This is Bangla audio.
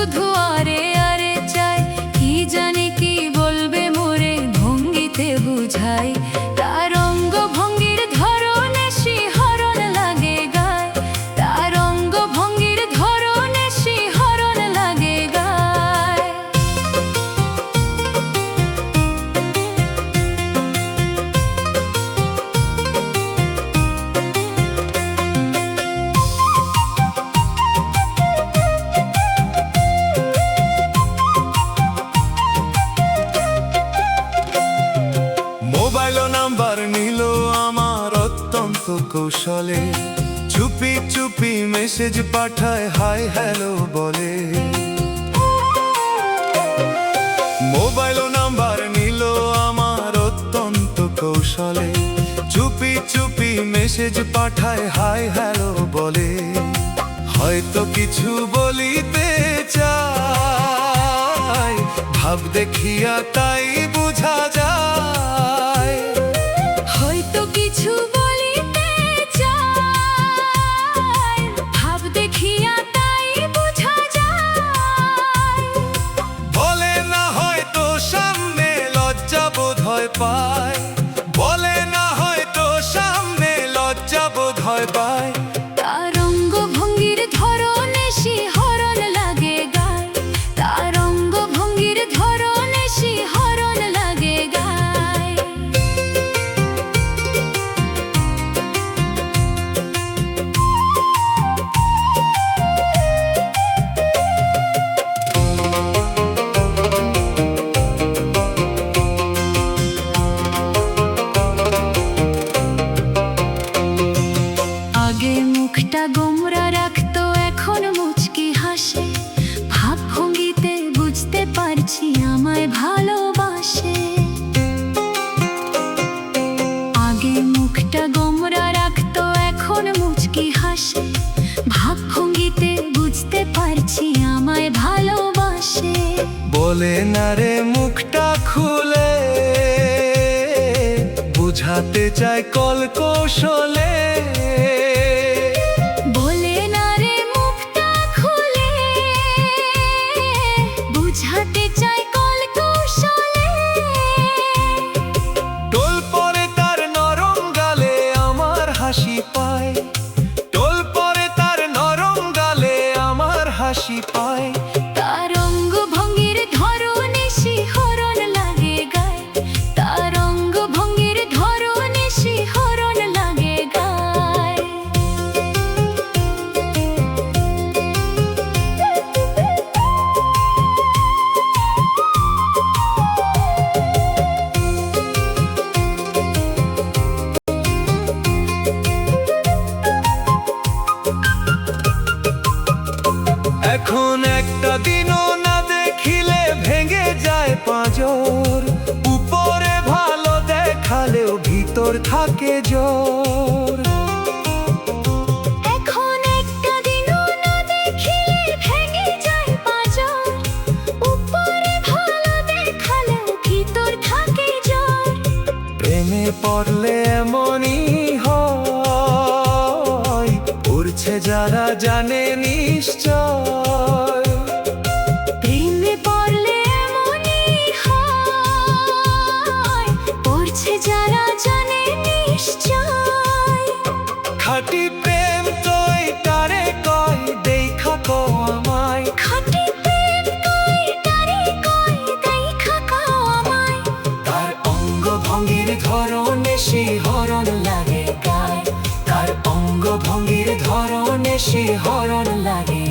শুধু আরে আরে চাই, কি জানি কি বলবে মোরে ভঙ্গিতে বুঝাই। তার অঙ্গ ভঙ্গির ধরনে শিহরণ লাগে গায়, তার অঙ্গ ভঙ্গির ধরনে শিহরণ লাগে গায়। মোবাইল নাম্বার নিল আমার অত্যন্ত কৌশলে, চুপি চুপি মেসেজ পাঠায় হাই হ্যালো বলে। মোবাইল নাম্বার নিল আমার অত্যন্ত কৌশলে, চুপি চুপি মেসেজ পাঠায় হাই হ্যালো বলে। হয়তো কিছু বলিতে চায়, ভাব দেখিয়া তাই বুঝা যায়। হয়তো কিছু বলিতে চায়, ভাব দেখিয়া তাই বুঝা যায়। বলে না হয়তো সামনে লজ্জা বোধ হয় পায়, বলে না হয়তো সামনে লজ্জা বোধ হয় পায়। তার অঙ্গ ভঙ্গির ধরনে শিহরণ লাগে গায়, তার অঙ্গ ভঙ্গির ধরনে শিহরণ লাগে গায়। আগে মুখটা গোমরা রাখতো, এখন মুচকি হাসে। ভাব ভঙ্গিতে বুঝতে পারছি আমায় ভালোবাসে। আগে মুখটা গোমরা রাখতো, এখন মুচকি হাসে। ভাব ভঙ্গিতে বুঝতে পারছি আমায় ভালোবাসে। বলে না রে মুখটা খুলে, বুঝাতে চায় কল কৌশলে। বলে না রে মুখটা খুলে, বুঝাতে চাই কল কৌশলে। টোল পরে তার নরম গালে আমার হাসি পায়, টোল পরে তার নরম গালে আমার হাসি পায়। তার অঙ্গ ভঙ্গির ধরনে শিহরণ লাগে গায়, তার অঙ্গ ভঙ্গির ধরনে শিহরণ লাগে গায়। এখন একটা দিনও না দেখিলে ভেঙে যায় পাঁজর, উপরে ভালো দেখালেও ভিতর থাকে জোর। এখন একটা দিনও না দেখিলে ভেঙে যায় পাঁজর, উপরে ভালো দেখালেও ভিতর থাকে জ্বর। প্রেমে পড়লে এমনই হয়, পড়ছে যারা জানে নিশ্চয়। প্রেমে পড়লে এমনই হয়, পড়ছে যারা জানে নিশ্চয়। খাঁটি প্রেম তোই তারে কয় দেখা কো আমায়, খাঁটি প্রেম কই তারে কই দেখা কও আমায়। তার অঙ্গ ভঙ্গির ধরনে শিহরণ লাগে গায়, তার অঙ্গ ভঙ্গির ধরনে শিহরণ লাগে